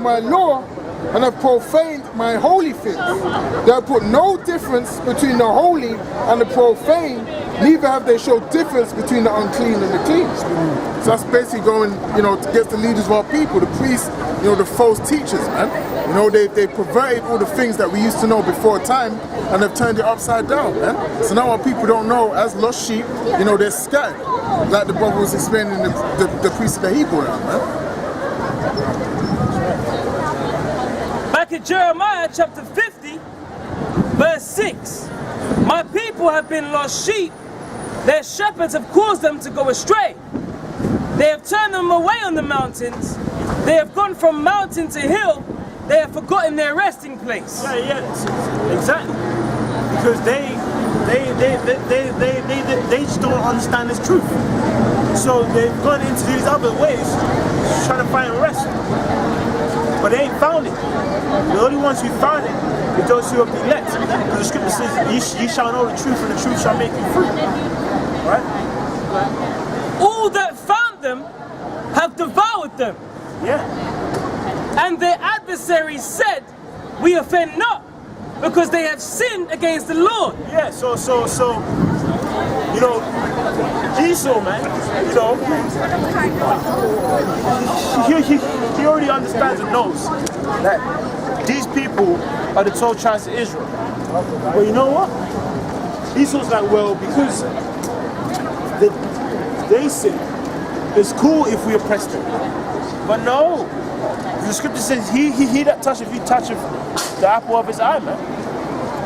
my law and have profaned my holy things. They have put no difference between the holy and the profane, neither have they showed difference between the unclean and the clean. So that's basically going, against the leaders of our people, the priests, the false teachers, man. They perverted all the things that we used to know before time, and they've turned it upside down, man. So now our people don't know, as lost sheep, they're scattered. Like the brother was explaining the priest of the Hebrew now, man. Back in Jeremiah chapter 50, verse 6. My people have been lost sheep. Their shepherds have caused them to go astray. They have turned them away on the mountains. They have gone from mountain to hill. They have forgotten their resting place. Yeah, exactly. Because they just don't understand this truth. So they've gone into these other ways, trying to find rest. But they ain't found it. The only ones who found it are those who have been elect. Because the scripture says, ye shall know the truth, and the truth shall make you free. Right? All that found them have devoured them. Yeah. And their adversaries said, we offend not, because they have sinned against the Lord. Yeah, so Esau, man, he already understands and knows that these people are the 12 tribes of Israel. But you know what? Esau's like, well, because they sin, it's cool if we oppress them. But no, the scripture says he that toucheth you toucheth the apple of his eye, man.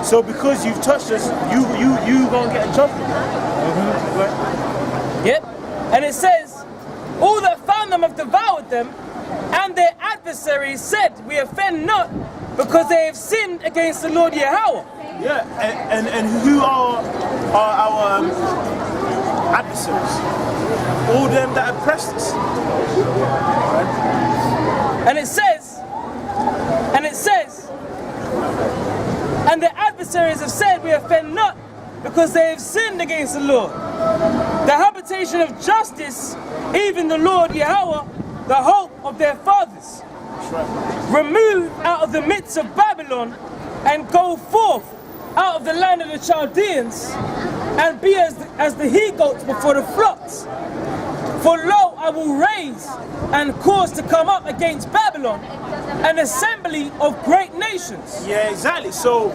So because you've touched us, you gonna get a judgment. Yep. And it says, all that found them have devoured them, and their adversaries said, we offend not, because they have sinned against the Lord Yahweh. Yeah, and who are our adversaries? All them that oppressed us. And it says, and the adversaries have said, we offend not, because they have sinned against the Lord. The habitation of justice, even the Lord Yahweh, the hope of their fathers. Remove out of the midst of Babylon, and go forth out of the land of the Chaldeans, and be as the he-goats before the flocks. For lo, I will raise and cause to come up against Babylon an assembly of great nations. Yeah, exactly. So,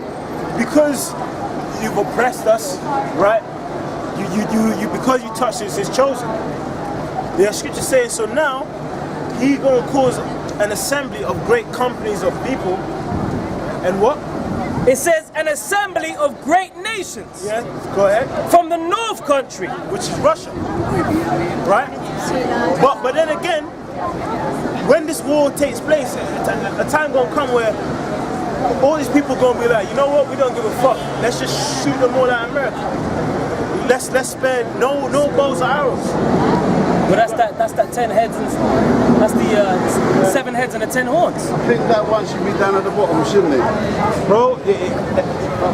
because you've oppressed us, right? You because you touched us, it's chosen. The scripture says, so now he gonna cause an assembly of great companies of people, and what? It says an assembly of great nations. Yeah, go ahead. From the north country, which is Russia, right? But then again, when this war takes place, a time gonna come where all these people gonna be like, you know what? We don't give a fuck. Let's just shoot them all out of America. Let's spare no bows or arrows. But that's that 10 heads and that's the 7 heads and the 10 horns. I think that one should be down at the bottom, shouldn't it? Bro, it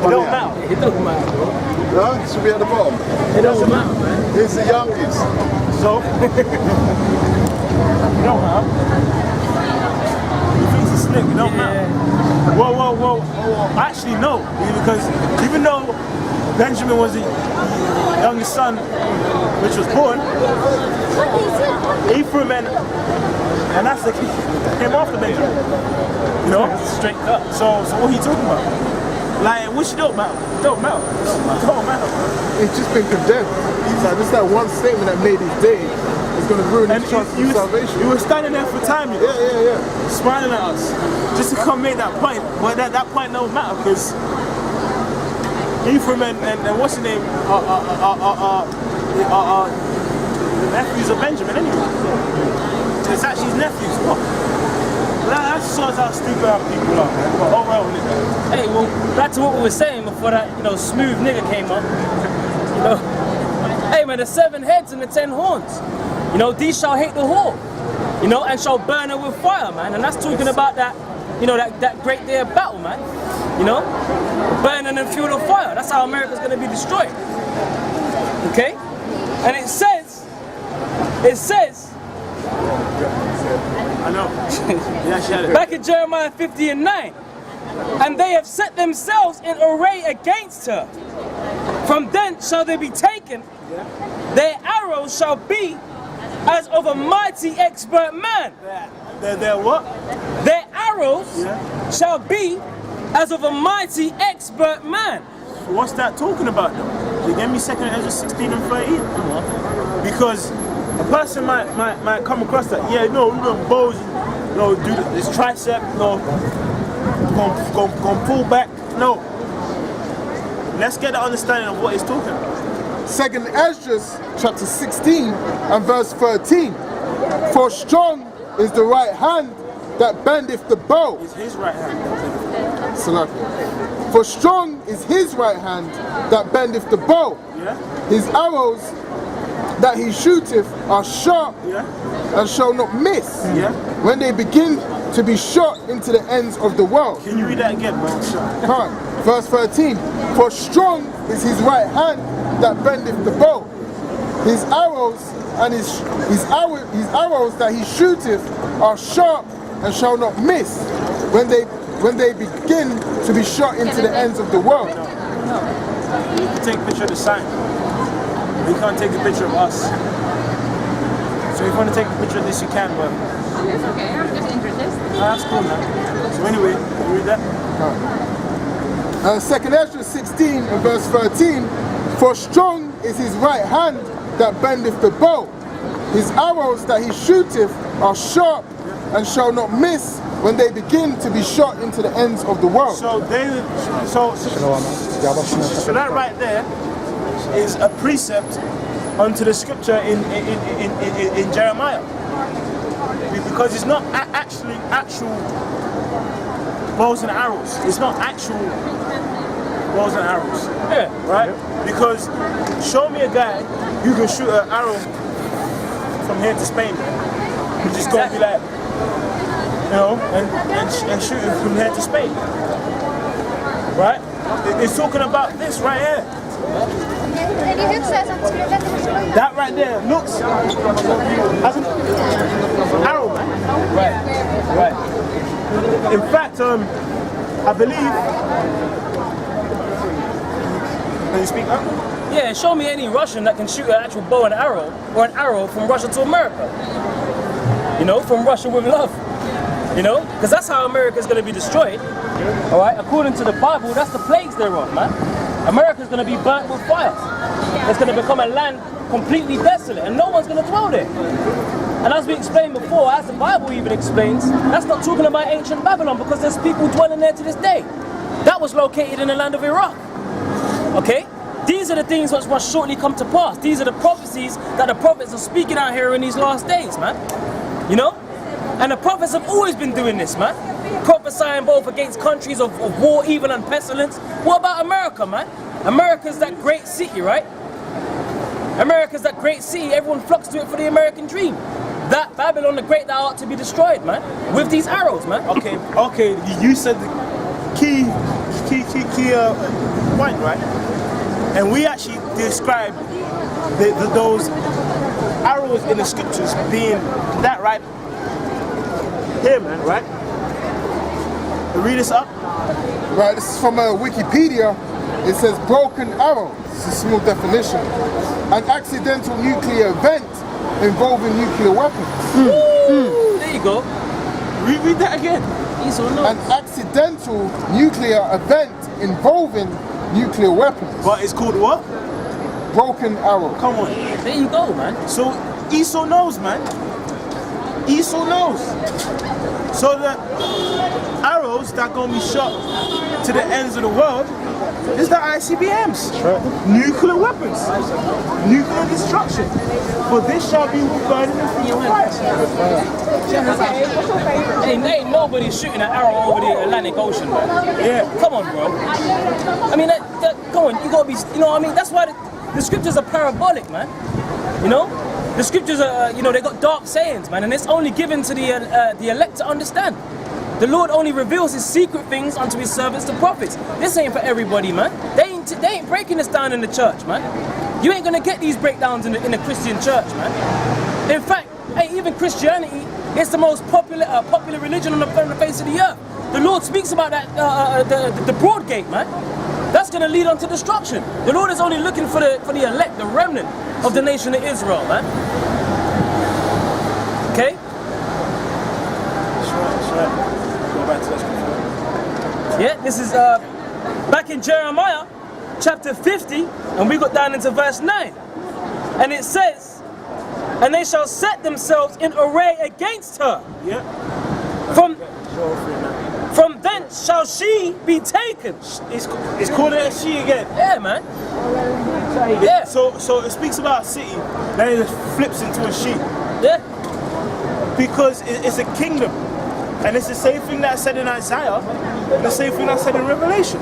don't matter. It doesn't matter, bro. No, it should be at the bottom. It doesn't matter, man. It's the youngest. So it don't matter. He thinks it's slick, it don't matter. Whoa. Actually no, because even though Benjamin was the youngest son which was born, Ephraim and Manasseh came after Benjamin. You know? Straight up. So what are you talking about? Like, which don't matter. Don't matter. It's just been condemned. Like, this is that one statement that made his day. It's going to ruin his chance of salvation. You were standing there for time, you know? Yeah. Smiling at us. Just to come make that point. But that point don't matter, because Ephraim and what's his name are the nephews of Benjamin anyway. It's actually his nephews. What? That shows how stupid our people are, man. But oh well, nigga. Hey, well, back to what we were saying before that, smooth nigga came up. Hey man, the 7 heads and the 10 horns. These shall hate the whore, and shall burn her with fire, man. And that's talking about that, that great day of battle, man. Burning and fuel of fire. That's how America's going to be destroyed. Okay? And it says, I know. Yeah, she had it. Back in Jeremiah 50:9. And they have set themselves in array against her. From thence shall they be taken. Their arrows shall be as of a mighty expert man. They're what? Their arrows shall be as of a mighty expert man. What's that talking about though? You give me 2nd Ezra 16 and 13. Because a person might come across that, yeah, no, you know, bows, you know, do this tricep, you know, gonna pull back. No. Let's get the understanding of what he's talking about. 2nd Ezra chapter 16 and verse 13. For strong is the right hand that bendeth the bow. It's his right hand. Salakia. For strong is his right hand that bendeth the bow. Yeah? His arrows that he shooteth are sharp Yeah? and shall not miss. Yeah? When they begin to be shot into the ends of the world. Can you read that again, bro? Right. Verse 13. For strong is his right hand that bendeth the bow. His arrows and his arrows that he shooteth are sharp and shall not miss when they begin to be shot into the ends of the world. You can take a picture of the sign. You can't take a picture of us. So if you want to take a picture of this, you can, but It's okay, I'm just interested. that's cool, man. So anyway, you read that? 2nd Ezra 16 and verse 13. For strong is his right hand that bendeth the bow. His arrows that he shooteth are sharp and shall not miss when they begin to be shot into the ends of the world. So that right there is a precept unto the scripture in Jeremiah, because it's not actual bows and arrows. It's not actual bows and arrows. Yeah. Right? Because show me a guy who can shoot an arrow from here to Spain. He's just gonna be like, you know, and shoot it from here to Spain. Right? It's talking about this right here. That right there looks as an arrow, man. Right. In fact, I believe. Can you speak up? Yeah, show me any Russian that can shoot an actual bow and arrow, or an arrow from Russia to America. You know, from Russia with love. You know, because that's how America's going to be destroyed. All right, according to the Bible, that's the plagues thereof, man. America's going to be burnt with fire. It's going to become a land completely desolate, and no one's going to dwell there. And as we explained before, as the Bible even explains, that's not talking about ancient Babylon, because there's people dwelling there to this day. That was located in the land of Iraq. Okay? These are the things which must shortly come to pass. These are the prophecies that the prophets are speaking out here in these last days, man. You know? And the prophets have always been doing this, man. Prophesying both against countries of war, evil, and pestilence. What about America, man? America's that great city, right? America's that great city. Everyone flocks to it for the American dream. That Babylon the Great, that ought to be destroyed, man. With these arrows, man. Okay. You said the key point, right? And we actually describe those arrows in the scriptures being that right here, man, right? Read this up. Right, this is from Wikipedia. It says broken arrow. It's a small definition. An accidental nuclear event involving nuclear weapons. There you go. Read that again. Esau knows. An accidental nuclear event involving nuclear weapons. But it's called what? Broken arrow. Come on. There you go, man. So Esau knows, man. Esau knows. So the arrows that gonna be shot to the ends of the world is the ICBMs. Nuclear weapons. Nuclear destruction. For this shall be burning in fire. Ain't nobody shooting an arrow over the Atlantic Ocean, man. Yeah. Come on, bro. I mean, come on, you gotta be, you know what I mean? That's why the scriptures are parabolic, man. You know? The scriptures are, you know, they got dark sayings, man, and it's only given to the elect to understand. The Lord only reveals his secret things unto his servants, the prophets. This ain't for everybody, man. They ain't breaking this down in the church, man. You ain't gonna get these breakdowns in the Christian church, man. In fact, hey, even Christianity It's the most popular religion on the face of the earth. The Lord speaks about that, the broad gate, man. That's going to lead on to destruction. The Lord is only looking for the elect, the remnant of the nation of Israel, man. Okay? That's right. Go back to that scripture. Yeah, this is back in Jeremiah chapter 50, and we got down into verse 9. And it says, and they shall set themselves in array against her. Yeah. From thence shall she be taken. It's called a she again. Yeah, man. Yeah. So it speaks about a city, then it flips into a she. Yeah. Because it's a kingdom. And it's the same thing that's said in Isaiah, and the same thing that's said in Revelation.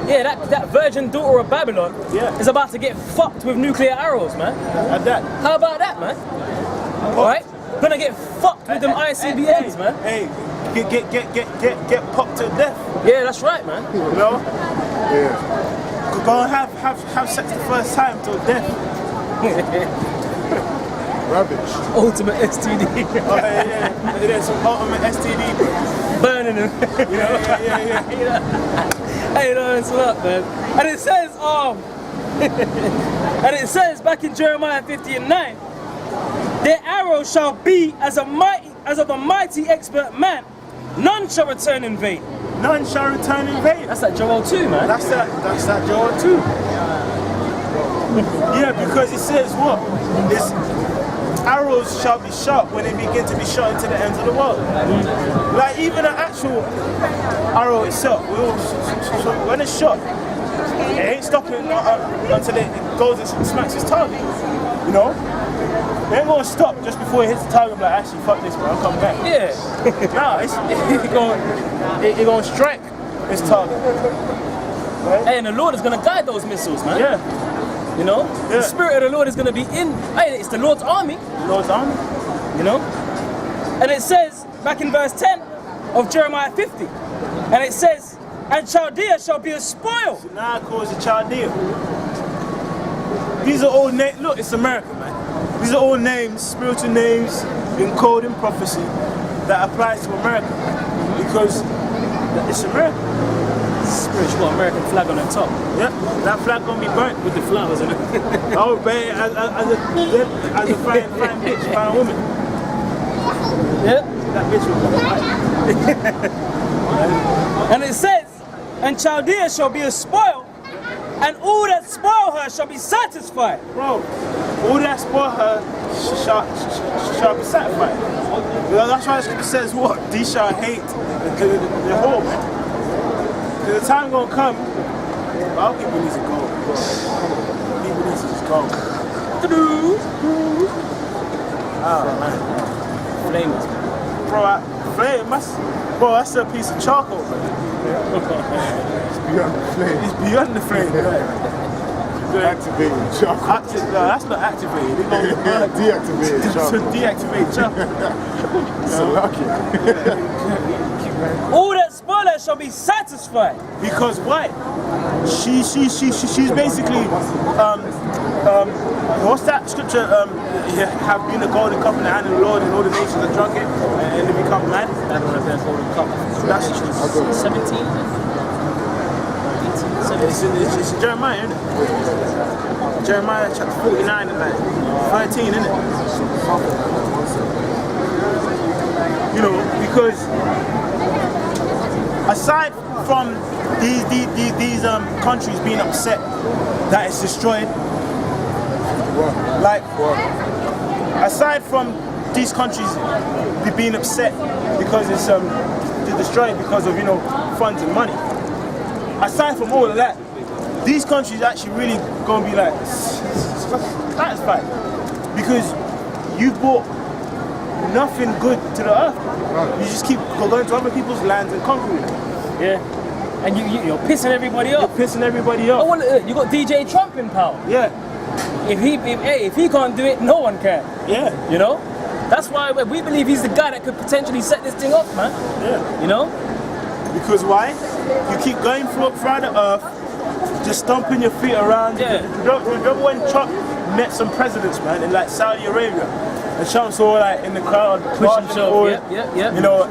Yeah, that virgin daughter of Babylon is about to get fucked with nuclear arrows, man. Like that. How about that, man? Alright? Gonna get fucked with them ICBMs, man. Hey, get popped to death. Yeah, that's right, man. You know? Yeah. Go and have sex the first time till death. Rubbish. Ultimate STD. Oh, yeah. There's some ultimate STD, bro. Burning them. Yeah. Hey, you know, it's up, man. And it says, and it says back in Jeremiah 50 and 9, their arrow shall be as of a mighty expert man, none shall return in vain. None shall return in vain. That's that Joel 2, man. That's that Joel 2. Yeah, because it says what? This arrows shall be shot when they begin to be shot into the ends of the world. Like even an actual arrow itself, when it's shot, it ain't stopping until it goes and smacks its target. You know? It ain't gonna stop just before it hits the target, like actually fuck this, bro, I'll come back. Yeah. Nah, it's gonna strike its target. Right? Hey, and the Lord is gonna guide those missiles, man. Yeah. You know? The Spirit of the Lord is gonna be in. Hey, it's the Lord's army. Lord's army. You know? And it says, back in verse 10 of Jeremiah 50, and it says, and Chaldea shall be a spoil. So now it calls it Chaldea. These are all names. Look, it's America, man. These are all names, spiritual names, in code and prophecy that applies to America. Because it's America. Spiritual American flag on the top. Yeah, that flag gonna be burnt With the flowers in it. Oh, babe, as a fine bitch, fine woman. Yeah. That bitch will come. And it says, and Chaldea shall be a spoil, and all that spoil her shall be satisfied. Bro, all that spoil her shall be satisfied. Well, that's why it says what? These shall hate the whole man. Because the time gonna come, our people need to go. People need to just go. Oh man. Flames. Bro, flame, that's a piece of charcoal, man. Beyond the flame. It's beyond the flame, man. Activated chocolate. No, that's not activated. It's gonna burn. Deactivated It's a chocolate. deactivated chocolate. So lucky. All that spoil her shall be satisfied. Because why? She's basically what's that scripture? Have been the golden cup in the hand of the Lord, and all the nations are drunk it, and they become mad. I don't know if that's golden cup. That's 17? it's Jeremiah, isn't it? Jeremiah chapter 49 and like 13, isn't it? You know, because aside from these countries being upset that it's destroyed, like aside from these countries being upset because it's destroyed because of funds and money, aside from all of that, these countries actually really gonna be like satisfied because you brought nothing good to the earth. You just keep going to other people's lands and conquering it. Yeah. And you're pissing everybody off. You're pissing everybody off. Oh, well, you got DJ Trump in power. Yeah. If he can't do it, no one can. Yeah. You know? That's why we believe he's the guy that could potentially set this thing off, man. Yeah. You know? Because why? You keep going through the earth, just stomping your feet around. Yeah. Remember when Trump met some presidents, man, in like Saudi Arabia? And Trump's all like in the crowd, Push pushing himself, forward. yeah. You know,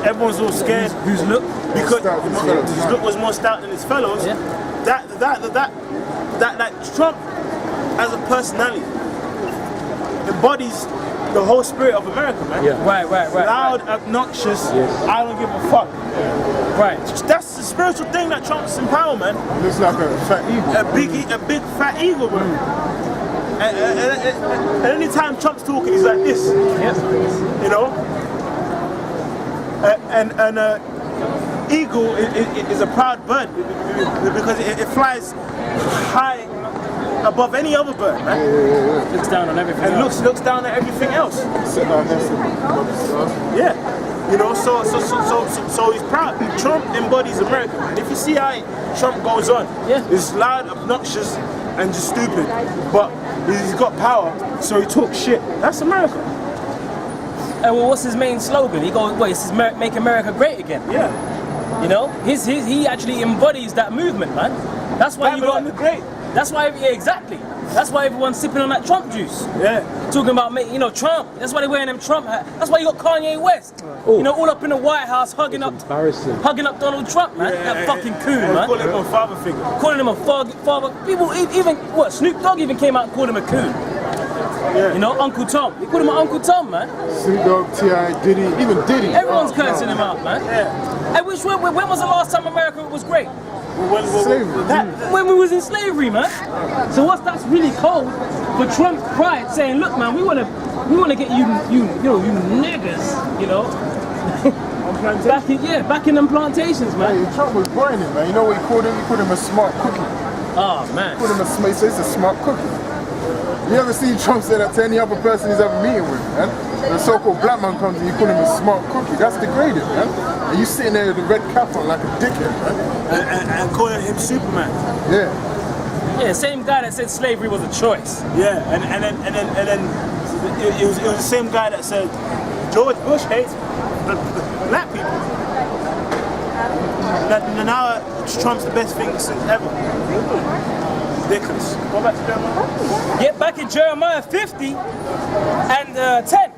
everyone's all scared. Who's look? Because Stout his fellows. his look was more stout than his fellows. Yeah. That Trump as a personality embodies the whole spirit of America, man. Yeah. Right. Loud, obnoxious, I don't give a fuck. Right. That's the spiritual thing that Trump's in power, man. Looks like a fat eagle. A big fat eagle, bro. And anytime Trump's talking, he's like this. Yes. You know? And eagle is a proud bird because it flies high above any other bird, man. Looks down on everything. And else. looks down at everything else. Sitting down next to him. Yeah. You know, so he's proud. Trump embodies America. And if you see how Trump goes on, it's loud, obnoxious, and just stupid. But he's got power, so he talks shit. That's America. And well, what's his main slogan? He goes, "Wait, it's make America great again." Yeah. You know, he actually embodies that movement, man. That's why you got the great. That's why, exactly. That's why everyone's sipping on that Trump juice. Yeah. Talking about, Trump. That's why they're wearing them Trump hats. That's why you got Kanye West. All up in the White House hugging up Donald Trump, man. That fucking coon, man. Calling him a father figure. Calling him a father. People even Snoop Dogg even came out and called him a coon. Yeah. You know, Uncle Tom. They called him Uncle Tom, man. Snoop Dogg, T.I., Diddy, even Diddy. Everyone's cursing him out, man. Yeah. And when was the last time America was great? Slavery. When we was in slavery, man. So that's really cold for Trump's pride saying, look, man, we wanna get you niggas, back in them plantations, man. Hey, Trump was boring him, man. You know what he called him? He called him a smart cookie. Oh man. He called him he says he's a smart cookie. You ever seen Trump say that to any other person he's ever meeting with, man? When a so-called black man comes and you call him a smart cookie, that's degrading, man. And you sitting there with a red cap on like a dickhead, man. And calling him Superman. Yeah. Yeah, same guy that said slavery was a choice. Yeah, and then it was the same guy that said George Bush hates black people. Now Trump's the best thing since ever. Ridiculous. Go back to Jeremiah. Get back in Jeremiah 50 and 10.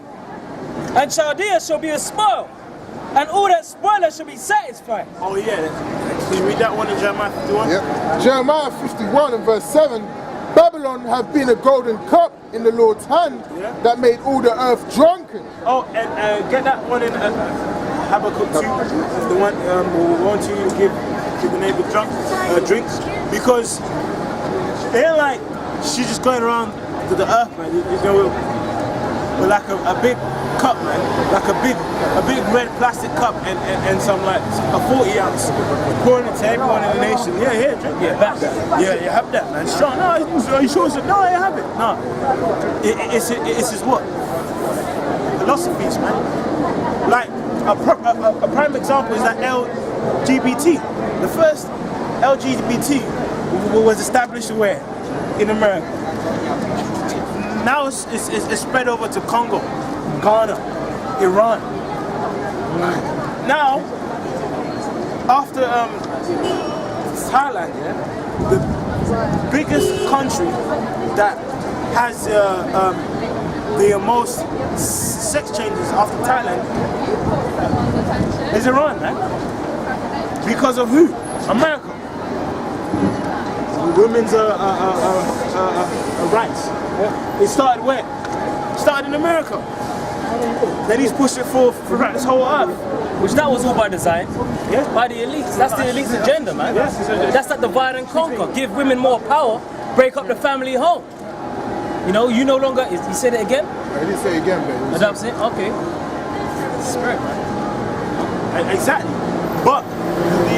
And Chaldea shall be a spoil, and all that spoiler shall be satisfied. Oh yeah. Can you read that one in Jeremiah 51? Yep. Jeremiah 51 and verse 7. Babylon have been a golden cup in the Lord's hand that made all the earth drunken. Oh, and get that one in Habakkuk 2. The one we want to give the neighbor drinks, because they're like she's just going around to the earth, man. With like a big cup, man, like a big red plastic cup and some like a 40 ounce, pouring it to everyone in the nation. Yeah, drink. Yeah, back that. Yeah, you have that, man. Sure. No, are you sure? No, I have it. No, it's his what? Philosophies, man. Like a prime example is that LGBT. The first LGBT was established where? In America. Now it's spread over to Congo, Ghana, Iran. Now, after Thailand, the biggest country that has the most sex changes after Thailand is Iran, man. Because of who? America. Women's rights. It started where? It started in America. Then he's pushed it for this whole earth. Which that was all by design. Yeah. By the elites. That's the elite's agenda, man. Yeah. That's like divide and conquer. Give women more power, break up the family home. You no longer, he said it again? I didn't say it again, man. That's it? Okay. Spirit, man. Exactly. But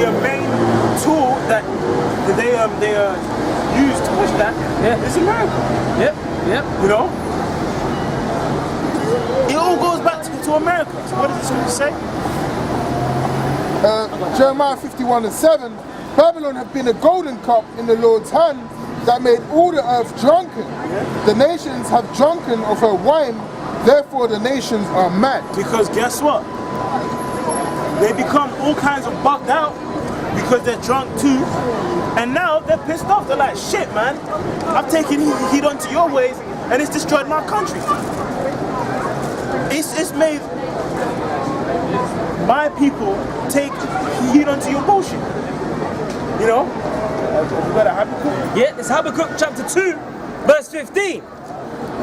the main tool that they use to push that is America. Yep. You know? It all goes back to America. So what does this scripture say? Jeremiah 51 and 7. Babylon have been a golden cup in the Lord's hand that made all the earth drunken. The nations have drunken of her wine, therefore the nations are mad. Because guess what? They become all kinds of bugged out because they're drunk too. And now they're pissed off. They're like, shit, man, I've taken heed onto your ways and it's destroyed my country. It's made my people take heed unto your bullshit. You know? You got a Habakkuk? Yeah, it's Habakkuk chapter 2, verse 15.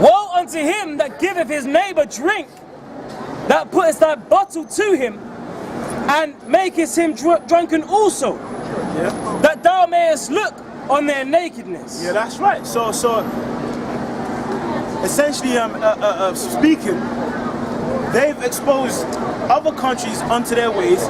Woe unto him that giveth his neighbor drink, that putteth thy bottle to him, and makest him drunken also, Yeah. that thou mayest look on their nakedness. Yeah, that's right. So essentially, speaking, they've exposed other countries unto their ways.